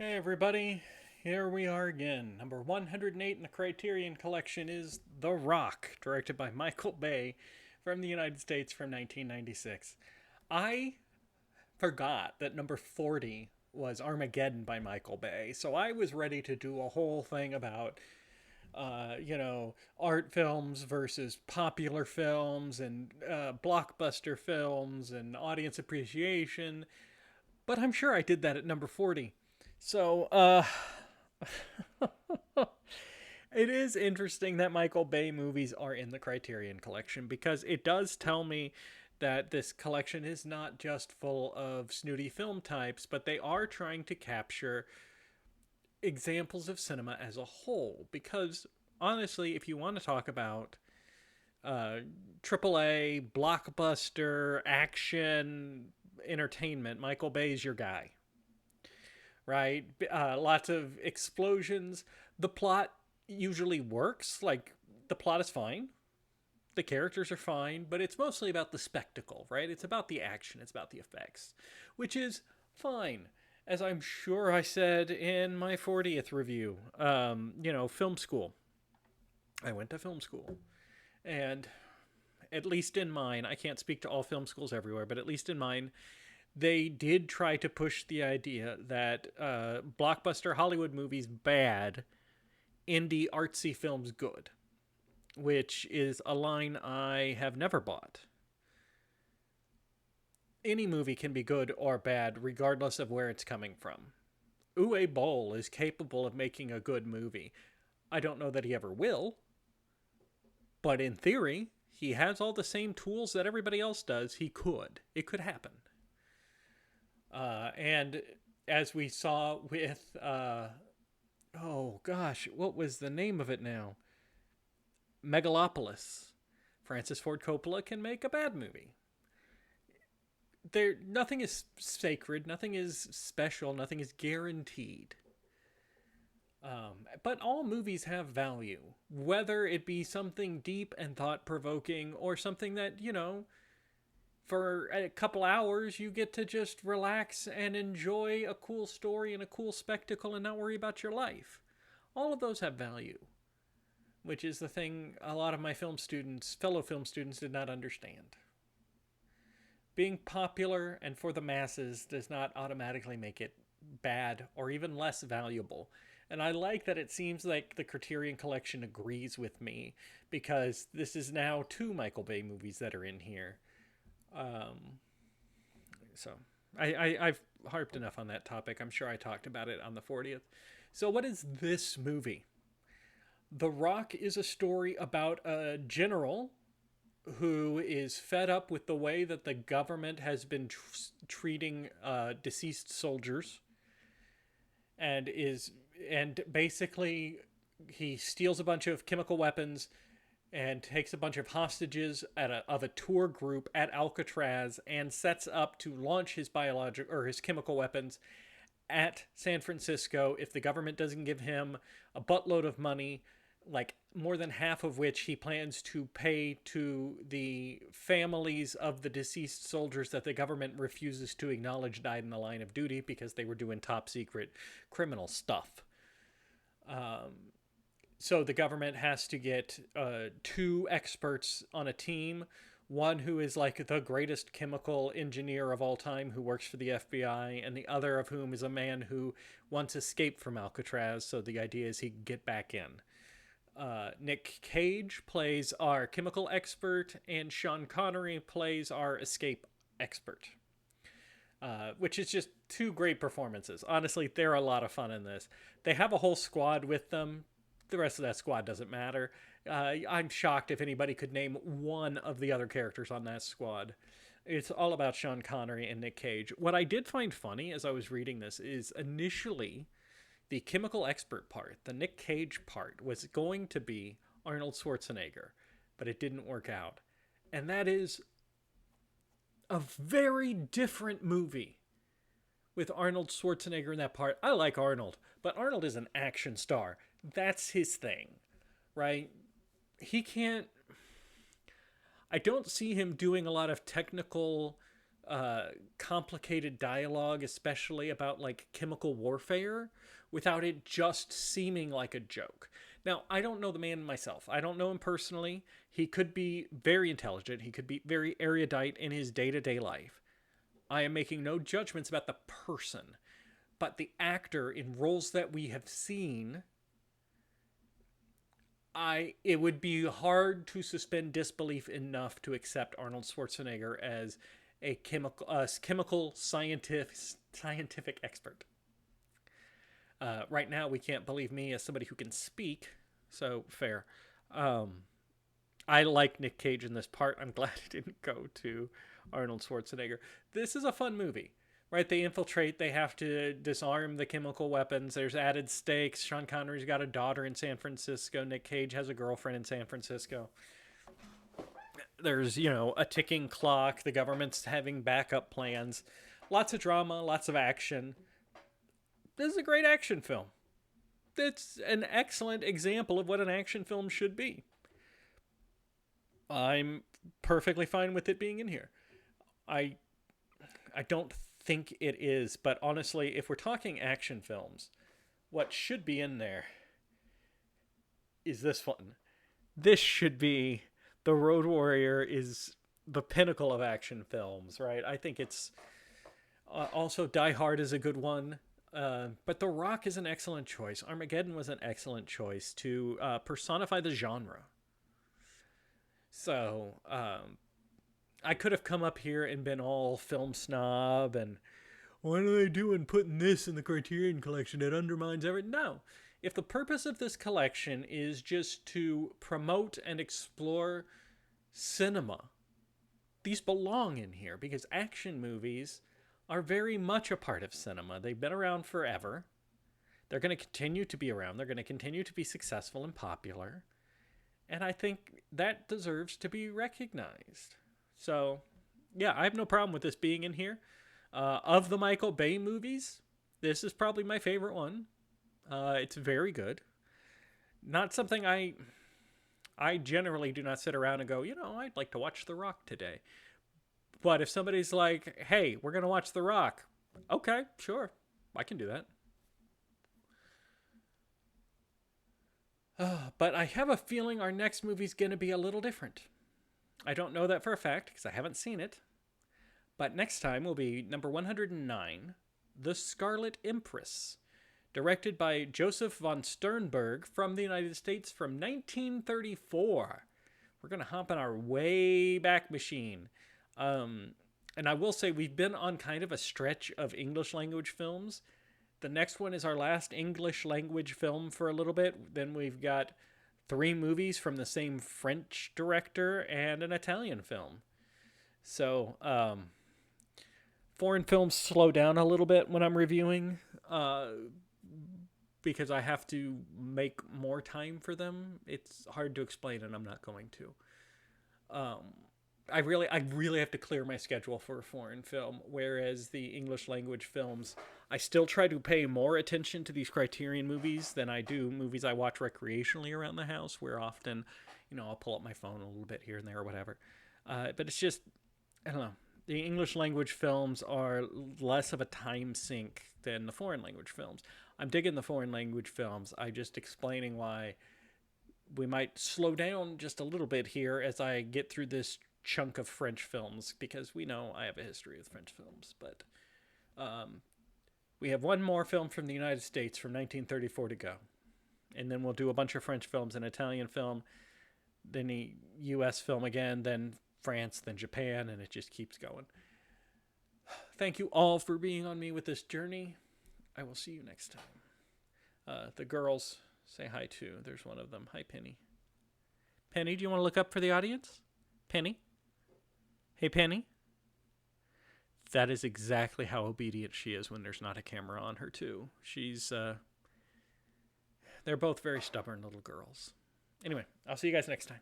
Hey everybody, here we are again. Number 108 in the Criterion Collection is The Rock, directed by Michael Bay from the United States from 1996. I forgot that number 40 was Armageddon by Michael Bay, so I was ready to do a whole thing about, art films versus popular films and blockbuster films and audience appreciation, but I'm sure I did that at number 40. So, it is interesting that Michael Bay movies are in the Criterion Collection because it does tell me that this collection is not just full of snooty film types, but they are trying to capture examples of cinema as a whole. Because honestly, if you want to talk about uh, AAA, blockbuster, action, entertainment, Michael Bay is your guy, right? Lots of explosions. The plot usually works. Like, the plot is fine, the characters are fine, but it's mostly about the spectacle, right? It's about the action, it's about the effects, which is fine. As I'm sure I said in my 40th review, film school. I went to film school. And at least in mine, I can't speak to all film schools everywhere, but at least in mine, they did try to push the idea that blockbuster Hollywood movies bad, indie artsy films good, which is a line I have never bought. Any movie can be good or bad regardless of where it's coming from. Uwe Boll is capable of making a good movie. I don't know that he ever will, but in theory, he has all the same tools that everybody else does. He could. It could happen. And as we saw with, oh gosh, what was the name of it now? Megalopolis. Francis Ford Coppola can make a bad movie. Nothing is sacred, nothing is special, nothing is guaranteed. But all movies have value, whether it be something deep and thought provoking or something that, for a couple hours you get to just relax and enjoy a cool story and a cool spectacle and not worry about your life. All of those have value, which is the thing a lot of my fellow film students, did not understand. Being popular and for the masses does not automatically make it bad or even less valuable. And I like that it seems like the Criterion Collection agrees with me, because this is now two Michael Bay movies that are in here. Um, so I've harped enough on that topic. I'm sure I talked about it on the 40th. So, what is this movie? The Rock is a story about a general who is fed up with the way that the government has been treating deceased soldiers, and basically he steals a bunch of chemical weapons and takes a bunch of hostages of a tour group at Alcatraz and sets up to launch his chemical weapons at San Francisco if the government doesn't give him a buttload of money, like more than half of which he plans to pay to the families of the deceased soldiers that the government refuses to acknowledge died in the line of duty because they were doing top secret criminal stuff. So the government has to get two experts on a team. One who is like the greatest chemical engineer of all time who works for the FBI, and the other of whom is a man who once escaped from Alcatraz, so the idea is he can get back in. Nick Cage plays our chemical expert, and Sean Connery plays our escape expert. Which is just two great performances. Honestly, they're a lot of fun in this. They have a whole squad with them. The rest of that squad doesn't matter. I'm shocked if anybody could name one of the other characters on that squad. It's all about Sean Connery and Nick Cage. What I did find funny as I was reading this is initially the chemical expert part, the Nick Cage part, was going to be Arnold Schwarzenegger, but it didn't work out. And that is a very different movie with Arnold Schwarzenegger in that part. I like Arnold, but Arnold is an action star. That's his thing, right? He can't. I don't see him doing a lot of technical complicated dialogue, especially about like chemical warfare, without it just seeming like a joke. Now, I don't know the man myself. I don't know him personally. He could be very intelligent. He could be very erudite in his day to day life. I am making no judgments about the person, but the actor in roles that we have seen, it would be hard to suspend disbelief enough to accept Arnold Schwarzenegger as a chemical scientific expert. Right now, we can't believe me as somebody who can speak, so fair. Um, I like Nick Cage in this part. I'm glad it didn't go to Arnold Schwarzenegger. This is a fun movie, right? They infiltrate, they have to disarm the chemical weapons. There's added stakes. Sean Connery's got a daughter in San Francisco. Nick Cage has a girlfriend in San Francisco. There's, a ticking clock. The government's having backup plans. Lots of drama, lots of action. This is a great action film. It's an excellent example of what an action film should be. I'm perfectly fine with it being in here. I don't think it is, but honestly, if we're talking action films, what should be in there is this one. This should be The Road Warrior is the pinnacle of action films, right? I think it's also Die Hard is a good one. But The Rock is an excellent choice. Armageddon was an excellent choice to personify the genre. So, I could have come up here and been all film snob and what are they doing putting this in the Criterion Collection? It undermines everything. No. If the purpose of this collection is just to promote and explore cinema, these belong in here because action movies are very much a part of cinema. They've been around forever. They're going to continue to be around. They're going to continue to be successful and popular. And I think that deserves to be recognized. So, yeah, I have no problem with this being in here. Of the Michael Bay movies, this is probably my favorite one. It's very good. Not something I generally do not sit around and go, I'd like to watch The Rock today. But if somebody's like, hey, we're going to watch The Rock. Okay, sure. I can do that. But I have a feeling our next movie's going to be a little different. I don't know that for a fact because I haven't seen it. But next time will be number 109, The Scarlet Empress, directed by Joseph von Sternberg from the United States from 1934. We're going to hop in our way back machine. And I will say we've been on kind of a stretch of English language films. The next one is our last English language film for a little bit. Then we've got 3 movies from the same French director and an Italian film. So, foreign films slow down a little bit when I'm reviewing, because I have to make more time for them. It's hard to explain, and I'm not going to. I really have to clear my schedule for a foreign film, whereas the English language films, I still try to pay more attention to these Criterion movies than I do movies I watch recreationally around the house, where often, I'll pull up my phone a little bit here and there or whatever. But it's just, I don't know. The English language films are less of a time sink than the foreign language films. I'm digging the foreign language films. I'm just explaining why we might slow down just a little bit here as I get through this chunk of French films, because we know I have a history with French films. But we have one more film from the United States from 1934 to go. And then we'll do a bunch of French films, an Italian film, then a U.S. film again, then France, then Japan, and it just keeps going. Thank you all for being on me with this journey. I will see you next time. The girls say hi too. There's one of them. Hi, Penny. Penny, do you want to look up for the audience? Penny? Hey, Penny? That is exactly how obedient she is when there's not a camera on her too. They're both very stubborn little girls. Anyway, I'll see you guys next time.